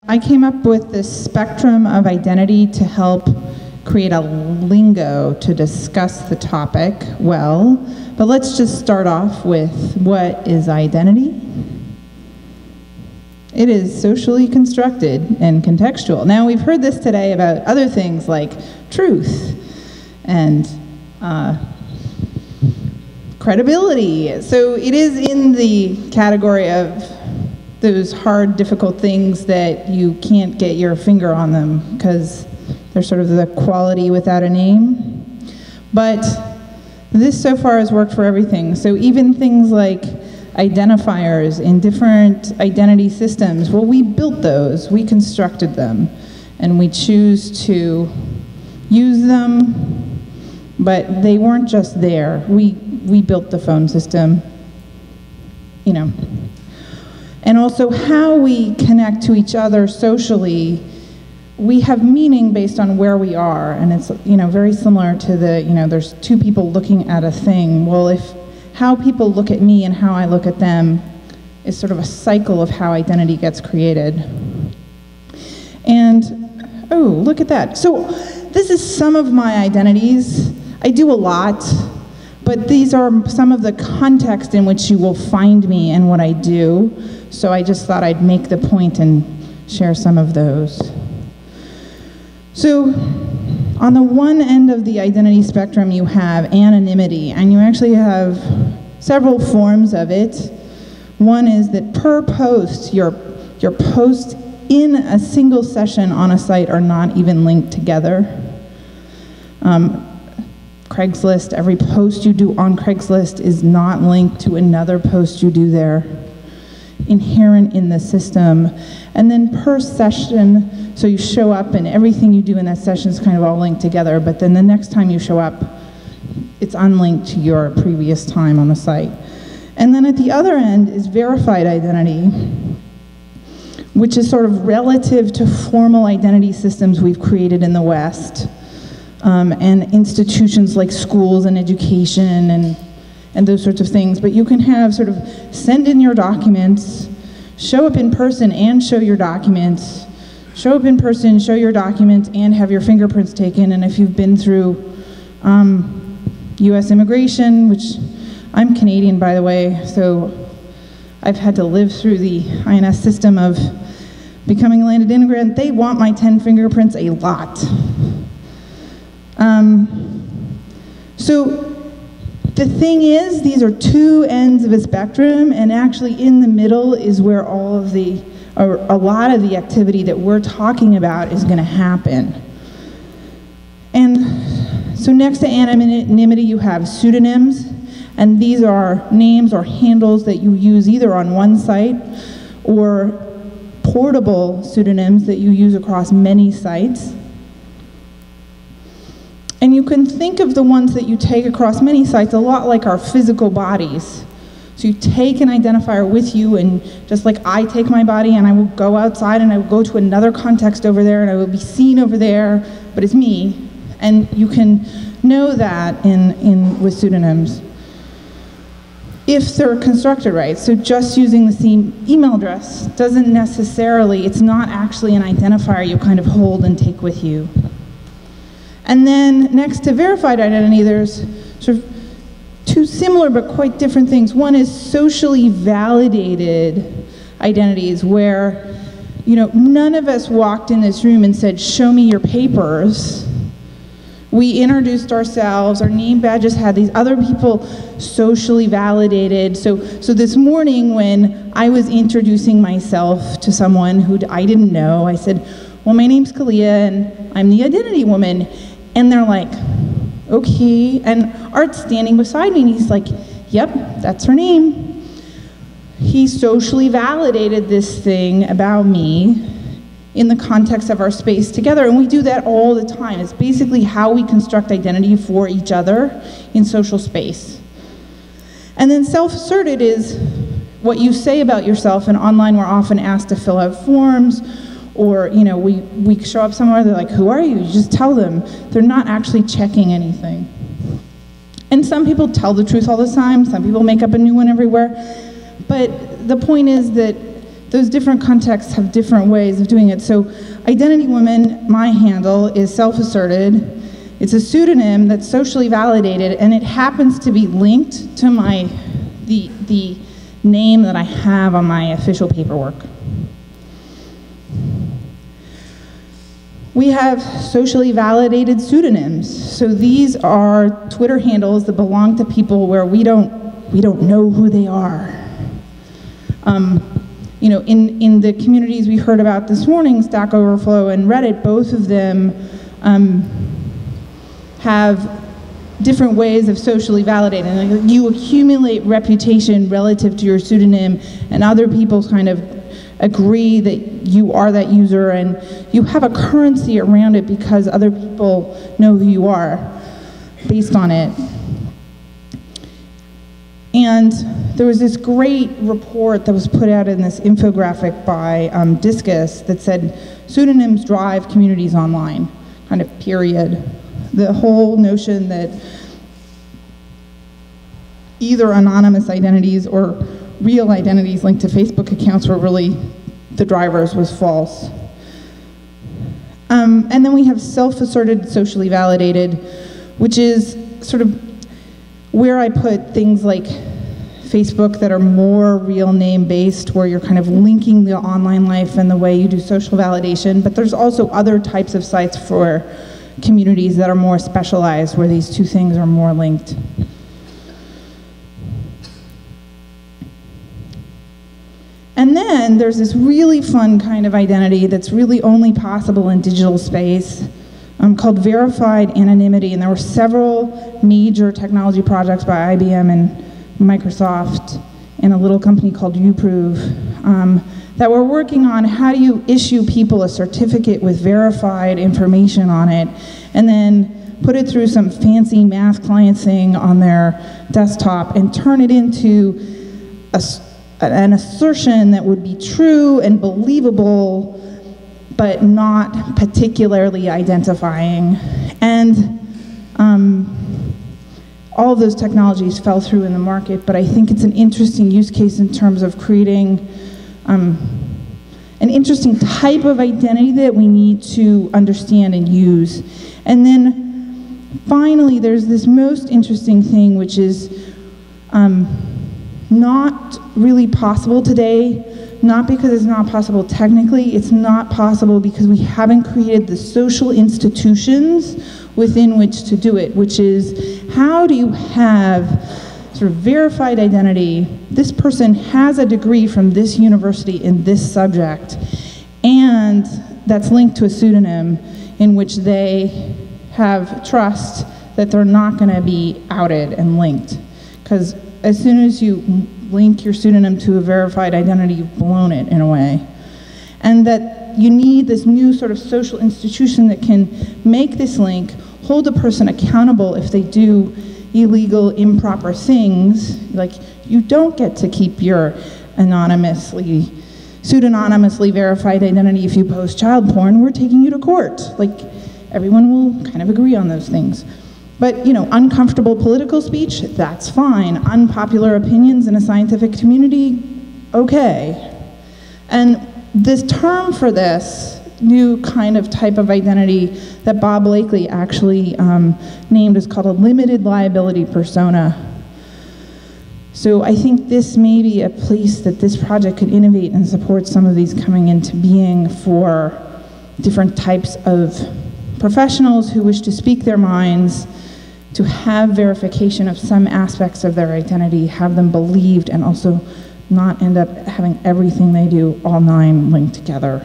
I came up with this spectrum of identity to help create a lingo to discuss the topic well, but let's just start off with what is identity? It is socially constructed and contextual. Now, we've heard this today about other things like truth and credibility. So it is in the category of those hard, difficult things that you can't get your finger on them because they're sort of the quality without a name. But this so far has worked for everything. So even things like identifiers in different identity systems, well, we built those, we constructed them, and we choose to use them, but they weren't just there. We built the phone system, you know. And also how we connect to each other socially, we have meaning based on where we are, and it's, you know, very similar to the, you know, there's two people looking at a thing. Well, if how people look at me and how I look at them is sort of a cycle of how identity gets created. And, oh, look at that. So this is some of my identities. I do a lot, but these are some of the context in which you will find me and what I do. So I just thought I'd make the point and share some of those. So on the one end of the identity spectrum, you have anonymity, and you actually have several forms of it. One is that per post, your posts in a single session on a site are not even linked together. Craigslist, every post you do on Craigslist is not linked to another post you do there. Inherent in the system. And then per session, so you show up and everything you do in that session is kind of all linked together, but then the next time you show up, it's unlinked to your previous time on the site. And then at the other end is verified identity, which is sort of relative to formal identity systems we've created in the West, and institutions like schools and education and those sorts of things. But you can have sort of send in your documents, show up in person and show your documents, show up in person, show your documents, and have your fingerprints taken. And if you've been through US immigration, which I'm Canadian, by the way, so I've had to live through the INS system of becoming a landed immigrant. They want my 10 fingerprints a lot. So the thing is, these are two ends of a spectrum, and actually in the middle is where all of the, or a lot of the activity that we're talking about is going to happen. And so next to anonymity, you have pseudonyms, and these are names or handles that you use either on one site or portable pseudonyms that you use across many sites. And you can think of the ones that you take across many sites a lot like our physical bodies. So you take an identifier with you, and just like I take my body and I will go outside and I will go to another context over there and I will be seen over there, but it's me. And you can know that with pseudonyms if they're constructed right. So just using the same email address doesn't necessarily, it's not actually an identifier you kind of hold and take with you. And then next to verified identity, there's sort of two similar but quite different things. One is socially validated identities where, you know, none of us walked in this room and said, show me your papers. We introduced ourselves, our name badges had these other people socially validated. So this morning when I was introducing myself to someone who I didn't know, I said, well, my name's Kaliya and I'm the IdentityWoman. And they're like, okay. And Art's standing beside me and he's like, yep, that's her name. He socially validated this thing about me in the context of our space together, and we do that all the time. It's basically how we construct identity for each other in social space. And then self-asserted is what you say about yourself, and online we're often asked to fill out forms, or you know, we show up somewhere, they're like, who are you? You just tell them. They're not actually checking anything. And some people tell the truth all the time, some people make up a new one everywhere, but the point is that those different contexts have different ways of doing it. So IdentityWoman, my handle, is self-asserted. It's a pseudonym that's socially validated, and it happens to be linked to the name that I have on my official paperwork. We have socially validated pseudonyms. So these are Twitter handles that belong to people where we don't know who they are. You know, in the communities we heard about this morning, Stack Overflow and Reddit, both of them have different ways of socially validating. Like, you accumulate reputation relative to your pseudonym, and other people kind of agree that you are that user, and you have a currency around it because other people know who you are based on it. And there was this great report that was put out in this infographic by Discus that said pseudonyms drive communities online, kind of period. The whole notion that either anonymous identities or real identities linked to Facebook accounts were really the drivers was false. And then we have self-asserted, socially validated, which is sort of where I put things like Facebook that are more real name based, where you're kind of linking the online life and the way you do social validation, but there's also other types of sites for communities that are more specialized, where these two things are more linked. And then there's this really fun kind of identity that's really only possible in digital space, called verified anonymity. And there were several major technology projects by IBM and Microsoft and a little company called YouProve that were working on how do you issue people a certificate with verified information on it, and then put it through some fancy math client thing on their desktop and turn it into an assertion that would be true and believable, but not particularly identifying. And all of those technologies fell through in the market, but I think it's an interesting use case in terms of creating an interesting type of identity that we need to understand and use. And then finally, there's this most interesting thing, which is not really possible today, not because it's not possible technically, it's not possible because we haven't created the social institutions within which to do it, which is, how do you have sort of verified identity? This person has a degree from this university in this subject, and that's linked to a pseudonym in which they have trust that they're not going to be outed and linked. Because as soon as you link your pseudonym to a verified identity, you've blown it in a way. And that you need this new sort of social institution that can make this link, hold a person accountable if they do illegal, improper things. Like, you don't get to keep your pseudonymously verified identity if you post child porn. We're taking you to court. Like, everyone will kind of agree on those things. But, you know, uncomfortable political speech, that's fine. Unpopular opinions in a scientific community, okay. And this term for this new kind of type of identity that Bob Blakely actually named is called a limited liability persona. So I think this may be a place that this project could innovate and support some of these coming into being for different types of professionals who wish to speak their minds, to have verification of some aspects of their identity, have them believed, and also not end up having everything they do, all nine, linked together.